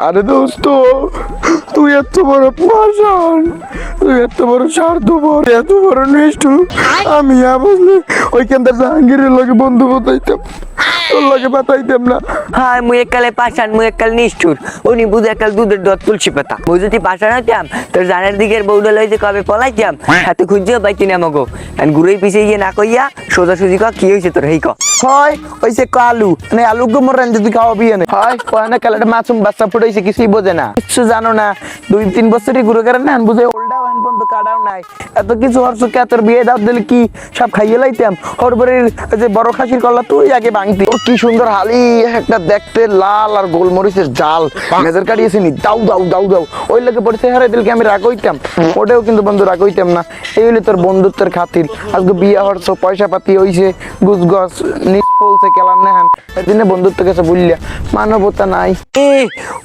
আরে দোস্ত, তুই এত বড় পাষাণ, তুই এত বড় স্বার্থপর, এত বড় নিষ্ঠুর। আমি বুঝলি ওইখানটা জাহাঙ্গীরের লগে বন্ধু বাতাইতাম, তোর লগে বাতাইতাম না। হ্যাঁ মুই একালে পাষাণ, মুই একাল নিষ্ঠুর, উনি বুঝে একাল দুধের দত তুলসী পাতা। মুই যদি পাষাণ হইতাম তোর জানের দিকের বউডা লই যে কবে পলাইতাম হাতে খুঁজেও পাইতি না মগো। ঘুরেই পিছিয়ে গিয়ে না কইয়া সোজাসুজি ক কি হয়েছে তোর হেই ক। হয় ওইসে আলু মানে আলু গোমর রান্ধে তুই খাওয়াবি না হয় কয়না কালাটা মাছুম বাচ্চা ফুটাইছে, কিছুই বোঝে না, কিছু জানো না। 2-3 বছরই ঘুরে গেলেন না, বুঝে ওল্ডাও হ্যান পর্যন্ত কাটাও নাই। এত কিছু হরছো কে, তোর বিয়ে দাও দিলে কি সব খাইয়ে লাইতাম। হরবরের যে বড় খাসির কল্লা তুই আগে ভাঙতি। ওর কি সুন্দর হালি একটা দেখতে, লাল আর গোলমরিচের জাল মেজার কাটিয়েছে নি, দাউ দাউ দাউ দাউ। ওই লোকে পরিচয় হারাই দিলকে আমি রাগ হইতাম, ওটাও কিন্তু বন্ধু রাগ হইতাম না। এই হইলে তোর বন্ধুত্বের খাতির। আজকে বিয়ে হরছো, পয়সা পাতি হইছে, গুছ গছ নিচ পলছে কেলার নেহান, এদিনে বন্ধুত্ব গেছে বুঝলিয়া, মানবতা নাই।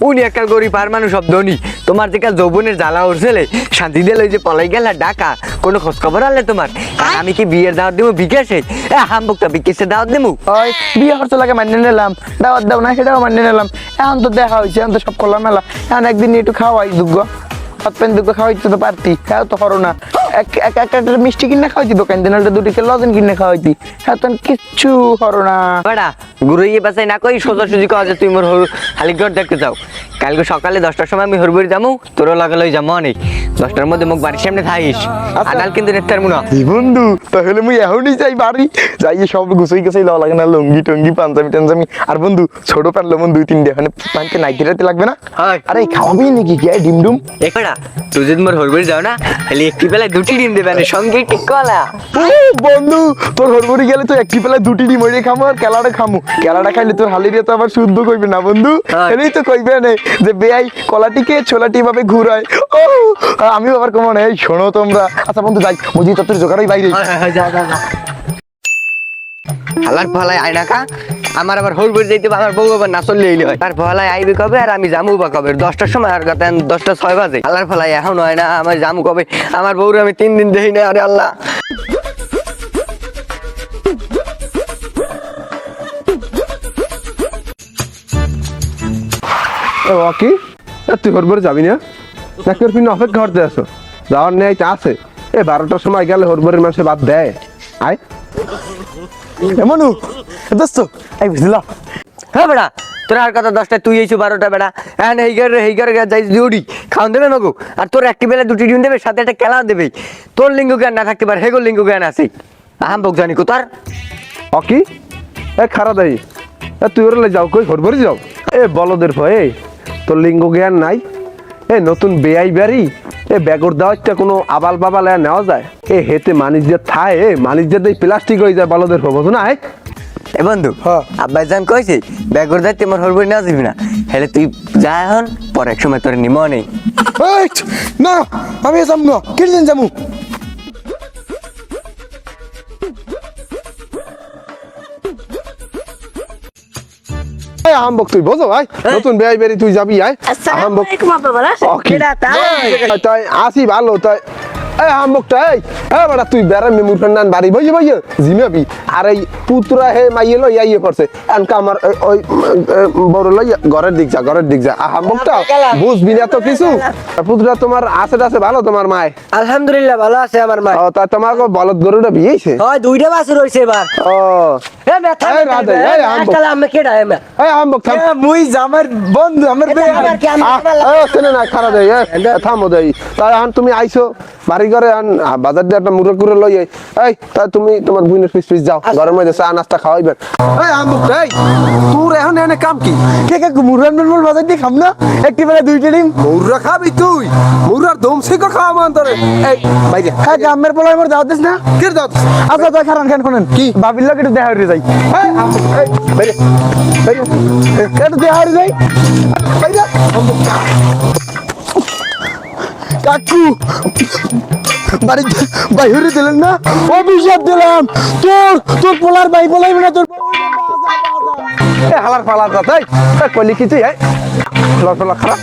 উনি একাল গরিব আর মানুষ সব ধনী। তোমার যে কাল যৌবনের জ্বালা উঠছিলে শান্তি দিলে ওই যে পলাই গেলা ডাকা, কোনো খোঁজ খবর আনলে তোমার? আর আমি কি বিয়ের দাওয়াত দেবো বিকাশে? হামবুকটা বিকাশে দাওয়াত দেবো? ওই বিয়ে খরচ লাগে মানিয়ে নিলাম, দাওয়াত দাও না সেটাও মানিয়ে নিলাম। এখন তো দেখা হয়েছে, এখন তো সব খোলা মেলা। এখন একদিন একটু খাওয়াই যোগ্য হাত প্যান্ট দুটো খাওয়াইতে তো পারতি, হ্যাঁ তো করো না। একটা মিষ্টি কিনে খাওয়াইতি দোকান দিন, দুটিকে লজেন কিনে খাওয়াইতি, হ্যাঁ তো কিচ্ছু করো না। বেড়া ঘুরাইয়ে বাসাই না কই সোজাসুজি কওয়া যে তুই মোর হালিগড় দেখতে যাও। কালকে সকালে 10টার সময় আমি হরবরি যাবো, তোরও লাগে লই যাবো অনেক। 10টার মধ্যে মুখ বাড়ির সামনে থাইস, আনাল কিন্তু নেতার মুনা। বন্ধু তাহলে মুই এখনই যাই বাড়ি, যাই সব গুছাই গুছাই লওয়া লাগে না, লঙ্গি টঙ্গি পাঞ্জাবি টাঞ্জাবি। আর বন্ধু ছোট প্যান্ট লমন 2-3 দিয়ে প্যান্টে নাইটি রাতে লাগবে না? আরে খাওয়াবি নাকি কি ডিম ডুম? এখানা তুই যদি মোর হরবরি যাও না, তাহলে একটি বেলায় 2টি ডিম দেবে না, সঙ্গে একটি কলা। বন্ধু তোর হরবরি গেলে তো একটি বেলায় 2টি ডিম ওইটা খামো আর কেলাটা খামু। কেলাটা খাইলে তোর হালিরিয়া তো আবার শুদ্ধ কইবে না বন্ধু, এলেই তো কইবে না যে বেয়াই কলাটিকে ছোলাটি ভাবে ঘুরায়। ও আমিও আবার কমন এই শোনো তোমরা। আচ্ছা বন্ধু যাই, বুঝি তোর জোগাড়ই বাইরে। হালার ফলায় আয় নাকা, আমার আবার হরবরি যাইতে আমার বউ আবার না চললে এলি হয়। তার ফলায় আইবে কবে আর আমি জামু বা কবে? 10টার সময় আর 10টা 6 বাজে। হালার ফলায় এখন হয় না, আমার জামু কবে? আমার বউরে আমি 3 দিন দেখি না। আরে আল্লাহ, কি তুই হরবরে যাবি না? তোর পিছনে অপেক্ষা করতে আসো, যাওয়ার নেই আছে। 12টার সময় গেলে হরবরের মানুষে বাদ দেয়। আয় এমনু দোস্ত এই বুঝলা। হ্যাঁ বেড়া তোর আর কথা 10টায় তুই এসো 12টা বেড়া। হ্যাঁ হেইগার যাই ডিউটি খাওয়ান দেবে মগু। আর তোর একটি বেলা 2টি ডিম দেবে, সাথে একটা খেলাও দেবে। তোর লিঙ্গ জ্ঞান না থাকতে পারে, হেগোর লিঙ্গ জ্ঞান আছে। আহাম বক জানি কোথার অকি খারাপ দেয়। তুই ওর যাও কই হরবরে যাও? বলদের ভয়ে তোর লিঙ্গ জ্ঞান নাই। নতুন বেআই বাড়ি ব্যাগর দেওয়াটা কোনো আবাল বাবাল নেওয়া যায়? হেতে মানিস যে থায়, মানিস যে প্লাস্টিক হয়ে যায় বলদের ভয়, বুঝো না? এ বন্ধু আব্বাই জান কইছে ব্যাগর যাইতে আমার হরবরি না যাবি না, হেলে তুই যা এখন, পরে এক সময় তোর নিমো নেই। না আমি যাম না, কিদিন যামু? আহম্বক তুই বোঝো ভাই, নতুন বেআই বাড়ি তুই যাবি। আয় আহম্বক তাই আসি ভালো তাই। আহম্বকটা বেটা তুই বেড়া মেমুর নান বাড়ি বইয়ে বইয়ে জিমাবি। আর এই পুত্রা হে মাইয়ে লই আইয়ে পড়ছে এনকা আমার ওই বড় লই ঘরের দিক যা, ঘরের দিক যা। আহম্বকটা বুঝবি না তো কিছু। পুত্রা তোমার আছে আছে ভালো? তোমার মায় আলহামদুলিল্লাহ ভালো আছে আমার মা। ও তা তোমার বলদ গরুটা বিয়েছে? হয় 2টা বাছুর হইছে এবার। ও এ মেথা এই রাধে, এই আহম্বক আমি কেডা এমা? এই আহম্বক থাম। মুই জামার বন্ধু আমার শোনে না খারাপ দেয়। থামো দেয় তাই এখন তুমি আইছো বাড়ি ঘরে, বাজার দিয়ে একটা মুরগ করে লই। এই তাই তুমি তোমার বুইনের পিস পিস যাও, ঘরের মধ্যে চা নাস্তা খাওয়াইবেন। এই আহম্বক এই তোর এখন এনে কাম কি? কে কে মুরান মুরমুর বাজার দিয়ে খাম না, একটি বেলা 2টি ডিম। মুররা খাবি তুই? মুররার দম শিখো খাওয়া মান তোরে। এই বাইরে হ্যাঁ গ্রামের পোলার মোর দাওয়াত দিস না? কে দাও? আচ্ছা তাই খারান খান কোনেন কি বাবির লোক একটু দেখা হয়ে যাই। এই এই বাইরে বাইরে একটু দেখা হয়ে যাই বাইরে। কাকু বাড়িতে বাইরে দিলেন না? অভিশাপ দিলাম তোর, তোর পোলার বাই পোলাইবে না তোর। হালার ফালার কথা কলি কি তুই? হালার ফালা খারাপ।